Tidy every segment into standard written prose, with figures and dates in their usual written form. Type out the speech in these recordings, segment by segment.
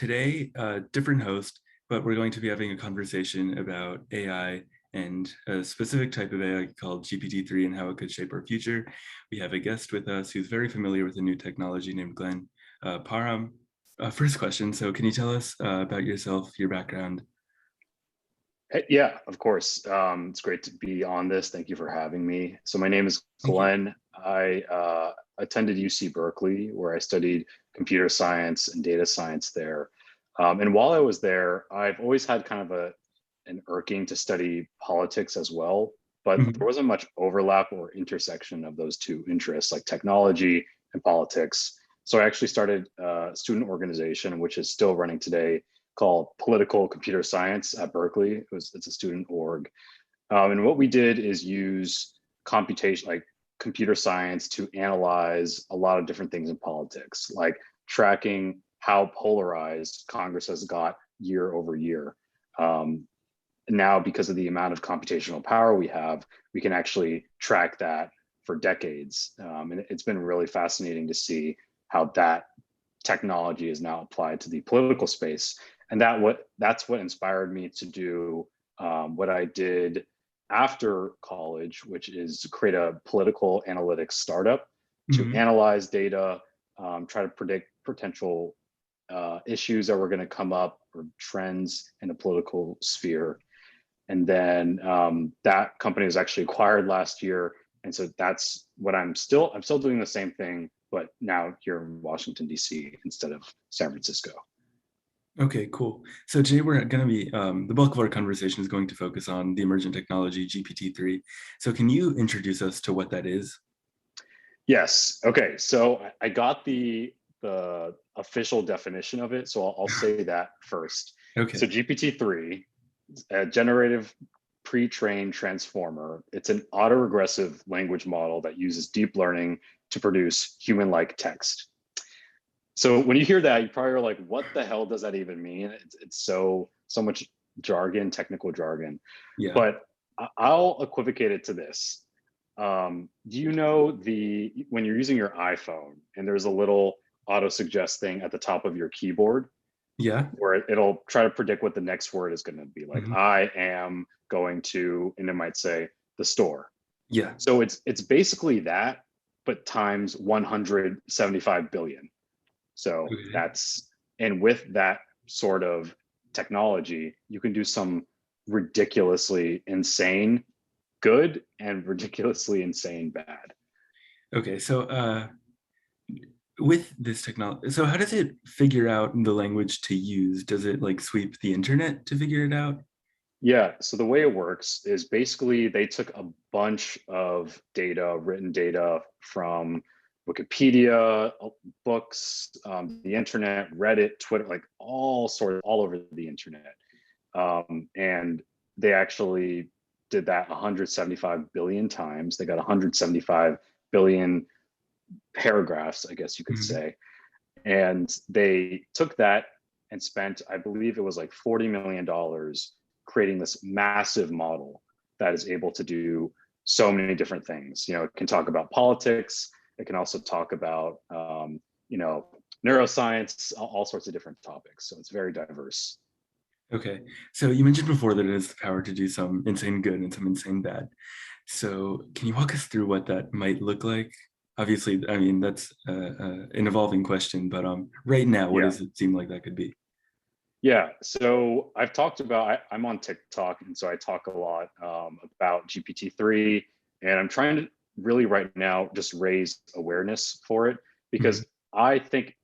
Today, different host, but we're going to be having a conversation about AI and a specific type of AI called GPT-3 and how it could shape our future. We have a guest with us who's very familiar with a new technology named Glenn. Parham, first question. So can you tell us about yourself, your background? Yeah, of course. It's great to be on this. Thank you for having me. So my name is Thank you. Glenn. I attended UC Berkeley, where I studied computer science and data science there. And while I was there, I've always had kind of an irking to study politics as well, but Mhm. there wasn't much overlap or intersection of those two interests, like technology and politics. So I actually started a student organization, which is still running today, called Political Computer Science at Berkeley. It's a student org. And what we did is use computation, like computer science, to analyze a lot of different things in politics, like tracking how polarized Congress has got year over year. Now, because of the amount of computational power we have, we can actually track that for decades. And it's been really fascinating to see how that technology is now applied to the political space. And that's what inspired me to do what I did after college, which is to create a political analytics startup to Mhm. analyze data, try to predict potential issues that were going to come up or trends in the political sphere. And then that company was actually acquired last year. And so that's what I'm still doing the same thing, but now here in Washington, DC instead of San Francisco. Okay, cool. So today we're going to be, the bulk of our conversation is going to focus on the emergent technology GPT-3. So can you introduce us to what that is? Yes. Okay. So I got the official definition of it. So I'll say that first. So Okay. GPT-3, a generative pre-trained transformer. It's an autoregressive language model that uses deep learning to produce human-like text. So when you hear that, you probably are like, what the hell does that even mean? It's so much jargon, technical jargon. Yeah. But I'll equivocate it to this. Do you know when you're using your iPhone and there's a little auto suggest thing at the top of your keyboard Yeah. where it'll try to predict what the next word is going to be, like Mhm. I am going to, and it might say the store. Yeah. So it's basically that, but times 175 billion. So Okay. and with that sort of technology, you can do some ridiculously insane good and ridiculously insane bad. Okay. So with this technology, so how does it figure out the language to use? Does it like sweep the internet to figure it out? Yeah, so the way it works is basically they took a bunch of data, written data from Wikipedia, books, the internet, Reddit, Twitter, like all over the internet. And they actually did that 175 billion times. They got 175 billion paragraphs, I guess you could Mhm. say. And they took that and spent, I believe it was like $40 million creating this massive model that is able to do so many different things. You know, it can talk about politics. It can also talk about, you know, neuroscience, all sorts of different topics. So it's very diverse. Okay. So you mentioned before that it has the power to do some insane good and some insane bad. So can you walk us through what that might look like? Obviously, I mean, that's an evolving question, but right now, what Yeah. does it seem like that could be? Yeah, so I've talked about, I'm on TikTok, and so I talk a lot about GPT-3, and I'm trying to really right now just raise awareness for it Mhm. because I think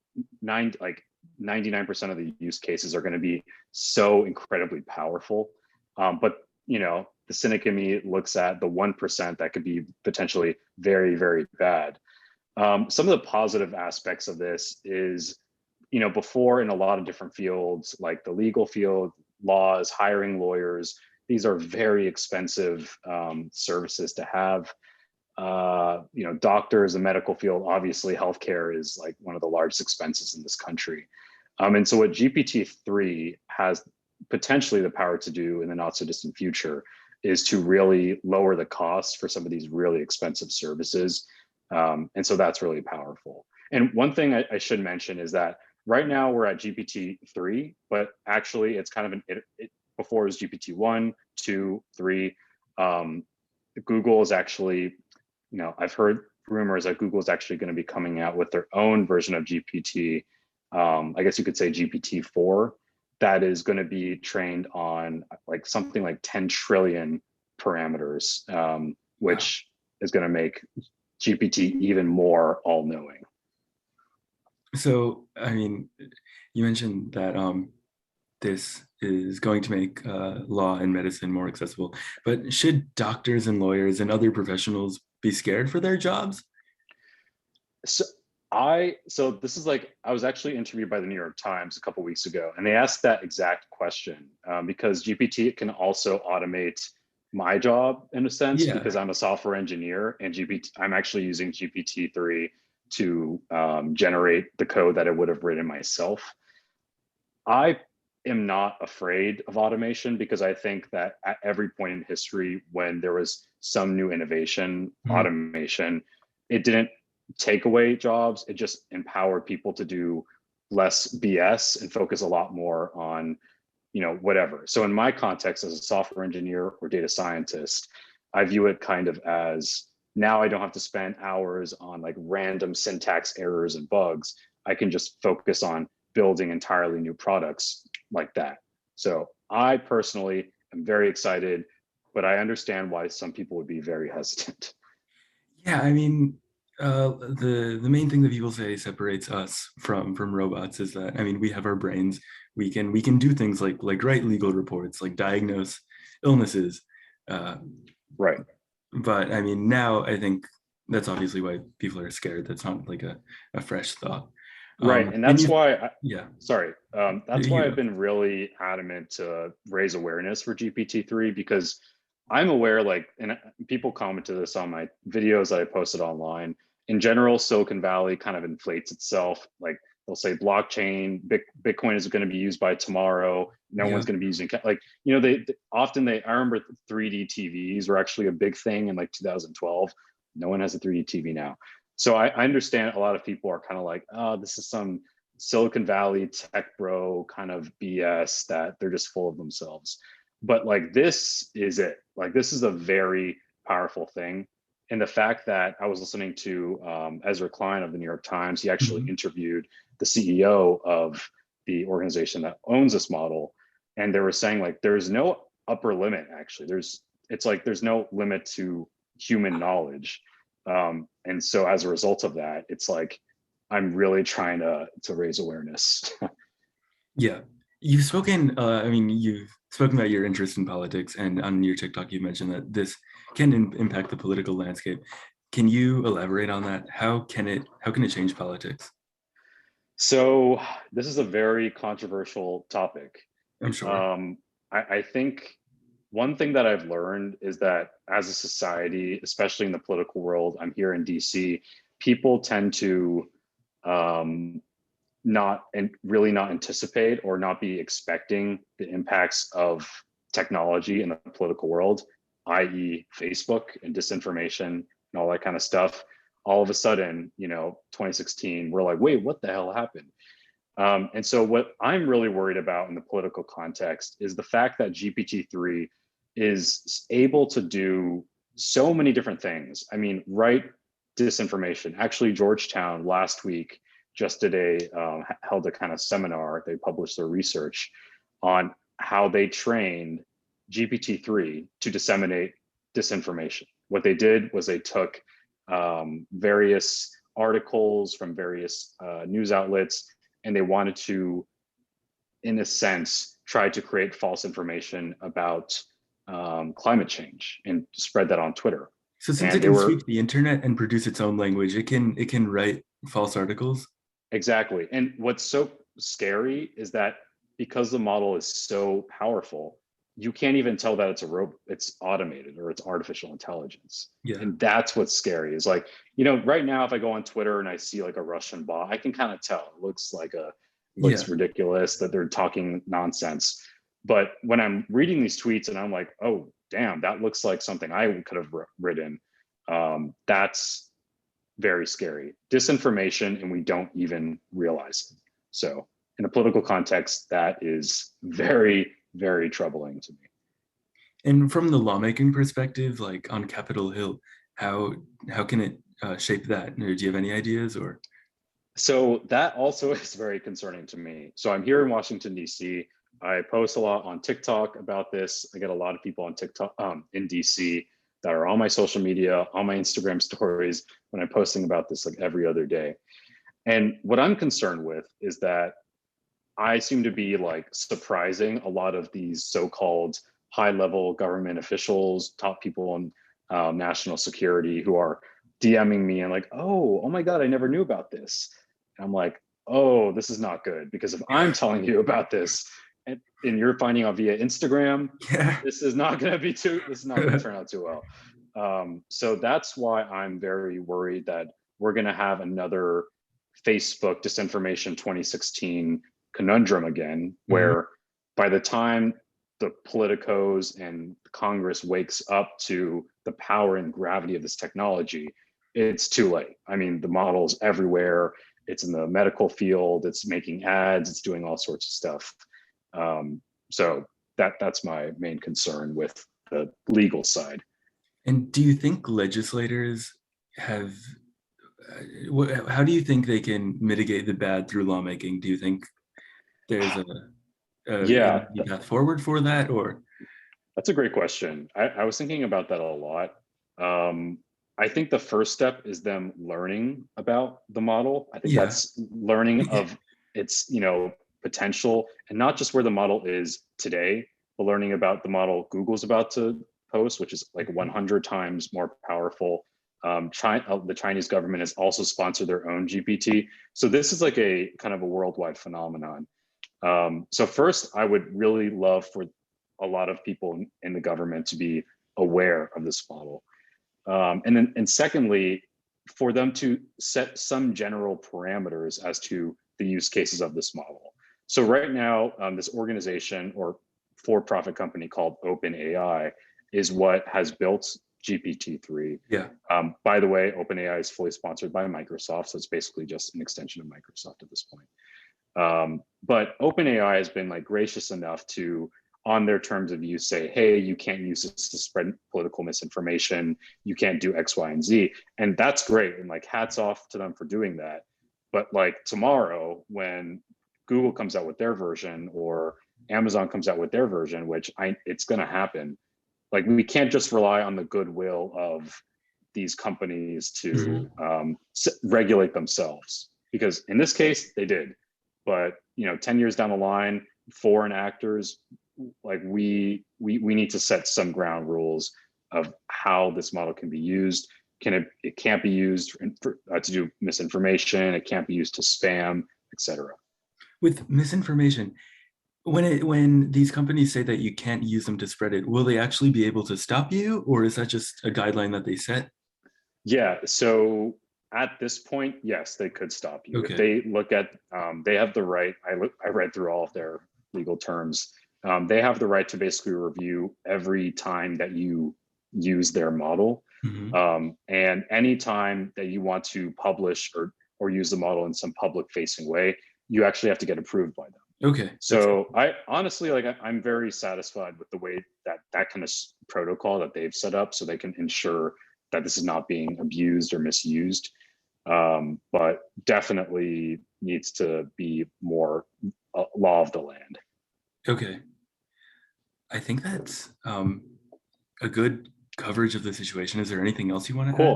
99% of the use cases are going to be so incredibly powerful. But you know, the cynic in me looks at the 1% that could be potentially very, very bad. Some of the positive aspects of this is, you know, before in a lot of different fields, like the legal field, laws, hiring lawyers, these are very expensive services to have. You know, doctors, the medical field, obviously healthcare is like one of the largest expenses in this country. And so what GPT-3 has potentially the power to do in the not so distant future is to really lower the costs for some of these really expensive services. And so that's really powerful. And one thing I should mention is that right now we're at GPT-3, but actually it's kind of before it was GPT-1, 2, 3. Google is actually, I've heard rumors that Google is actually going to be coming out with their own version of GPT. I guess you could say GPT-4, that is going to be trained on like something like 10 trillion parameters, which is going to make GPT even more all-knowing. So, I mean, you mentioned that this is going to make law and medicine more accessible, but should doctors and lawyers and other professionals be scared for their jobs? So this is like, I was actually interviewed by the New York Times a couple of weeks ago, and they asked that exact question because GPT can also automate my job in a sense, because I'm a software engineer, and I'm actually using GPT-3 to generate the code that I would have written myself. I am not afraid of automation because I think that at every point in history when there was some new innovation, automation, it didn't take away jobs, it just empowered people to do less BS and focus a lot more on whatever. So in my context as a software engineer or data scientist, I view it kind of as, now I don't have to spend hours on like random syntax errors and bugs. I can just focus on building entirely new products like that. So I personally am very excited, but I understand why some people would be very hesitant. Yeah, I mean, the main thing that people say separates us from robots is that, I mean, we have our brains. We can do things like write legal reports, like diagnose illnesses. Right. But I mean, now I think that's obviously why people are scared. That's not like a fresh thought. Right, and that's why. Yeah. Sorry, that's why I've been really adamant to raise awareness for GPT-3, because I'm aware, like, and people comment to this on my videos that I posted online. In general, Silicon Valley kind of inflates itself. Like they'll say blockchain, Bitcoin is going to be used by tomorrow. No one's going to be using, like, they often I remember 3D TVs were actually a big thing in like 2012. No one has a 3D TV now. So I understand a lot of people are kind of like, oh, this is some Silicon Valley tech bro kind of BS that they're just full of themselves. But like, this is it. Like, this is a very powerful thing. And the fact that I was listening to Ezra Klein of the New York Times, he actually interviewed the CEO of the organization that owns this model. And they were saying like, there's no upper limit, actually. There's no limit to human knowledge. And so as a result of that, it's like, I'm really trying to raise awareness. Yeah. You've spoken about your interest in politics, and on your TikTok, you mentioned that this can impact the political landscape. Can you elaborate on that? How can it change politics? So this is a very controversial topic. I'm sure. I think one thing that I've learned is that as a society, especially in the political world, I'm here in DC, people tend to not anticipate or not be expecting the impacts of technology in the political world, i.e. Facebook and disinformation and all that kind of stuff. All of a sudden, 2016, we're like, wait, what the hell happened? And so what I'm really worried about in the political context is the fact that GPT-3 is able to do so many different things. I mean, write disinformation. Actually, Georgetown last week just held a kind of seminar. They published their research on how they trained GPT-3 to disseminate disinformation. What they did was they took various articles from various news outlets, and they wanted to, in a sense, try to create false information about climate change and spread that on Twitter. So since it can sweep the internet and produce its own language, it can write false articles. Exactly. And what's so scary is that because the model is so powerful, you can't even tell that it's automated or it's artificial intelligence. Yeah. And that's what's scary is like, right now, if I go on Twitter and I see like a Russian bot, I can kind of tell it looks ridiculous, that they're talking nonsense. But when I'm reading these tweets and I'm like, oh, damn, that looks like something I could have written. That's very scary. Disinformation, and we don't even realize it. So in a political context, that is very, very troubling to me. And from the lawmaking perspective, like on Capitol Hill, how can it shape that? Or do you have any ideas? Or so that also is very concerning to me. So I'm here in Washington, D.C. I post a lot on TikTok about this. I get a lot of people on TikTok in DC that are on my social media, on my Instagram stories when I'm posting about this like every other day. And what I'm concerned with is that I seem to be like surprising a lot of these so-called high-level government officials, top people in national security who are DMing me and like, oh my God, I never knew about this. And I'm like, oh, this is not good, because if I'm telling you about this and you're finding out via Instagram, yeah. this is not going to turn out too well. So that's why I'm very worried that we're going to have another Facebook disinformation 2016 conundrum again, where by the time the politicos and Congress wakes up to the power and gravity of this technology, it's too late. I mean, the model's everywhere. It's in the medical field. It's making ads. It's doing all sorts of stuff. So that's my main concern with the legal side. And do you think legislators have, how do you think they can mitigate the bad through lawmaking? Do you think there's Yeah, a path forward for that, or? that's a great question. I was thinking about that a lot. I think the first step is them learning about the model. I think Yeah. that's learning of its, potential, and not just where the model is today, but learning about the model Google's about to post, which is like 100 times more powerful. The Chinese government has also sponsored their own GPT. So this is like a kind of a worldwide phenomenon. So first, I would really love for a lot of people in the government to be aware of this model. And secondly, for them to set some general parameters as to the use cases of this model. So right now, this organization or for-profit company called OpenAI is what has built GPT-3. Yeah. By the way, OpenAI is fully sponsored by Microsoft, so it's basically just an extension of Microsoft at this point. But OpenAI has been like gracious enough to, on their terms of use, say, hey, you can't use this to spread political misinformation. You can't do X, Y, and Z. And that's great. And like hats off to them for doing that. But like tomorrow, when Google comes out with their version or Amazon comes out with their version, which it's going to happen, like we can't just rely on the goodwill of these companies to regulate themselves. Because in this case, they did. But 10 years down the line, foreign actors, like we need to set some ground rules of how this model can be used. It can't be used to do misinformation. It can't be used to spam, etc. With misinformation, when these companies say that you can't use them to spread it, will they actually be able to stop you, or is that just a guideline that they set? Yeah. So at this point, yes, they could stop you. Okay. If they look at, they have the right. I read through all of their legal terms. They have the right to basically review every time that you use their model. And anytime that you want to publish or use the model in some public facing way, you actually have to get approved by them. Okay. So I honestly, I'm very satisfied with the way that kind of protocol that they've set up, so they can ensure that this is not being abused or misused. But definitely needs to be more law of the land. Okay. I think that's a good coverage of the situation. Is there anything else you want to add?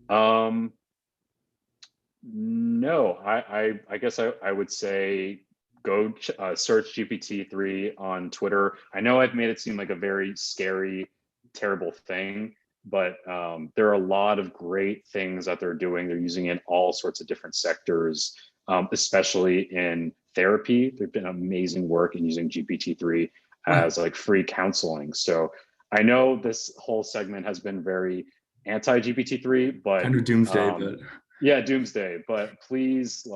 Cool. No, I guess I would say go search GPT-3 on Twitter. I know I've made it seem like a very scary, terrible thing, but there are a lot of great things that they're doing. They're using it in all sorts of different sectors, especially in therapy. There've been amazing work in using GPT-3 as like free counseling. So I know this whole segment has been very anti-GPT-3, but kind of doomsday, but yeah, doomsday. But please,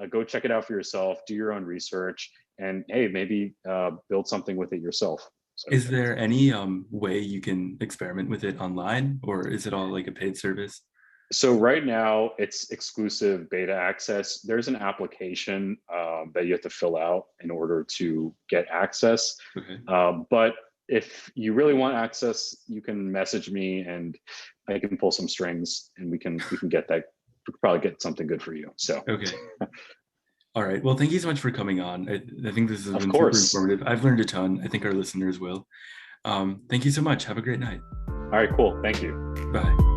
go check it out for yourself. Do your own research, and hey, maybe build something with it yourself. So, is there any way you can experiment with it online, or is it all like a paid service? So right now it's exclusive beta access. There's an application that you have to fill out in order to get access. Okay. But if you really want access, you can message me and I can pull some strings and we can get that. We could probably get something good for you. So Okay. All right. Well, thank you so much for coming on. I think this has of been super course. informative. I've learned a ton. I think our listeners will. Thank you so much. Have a great night. All right, cool. Thank you. Bye.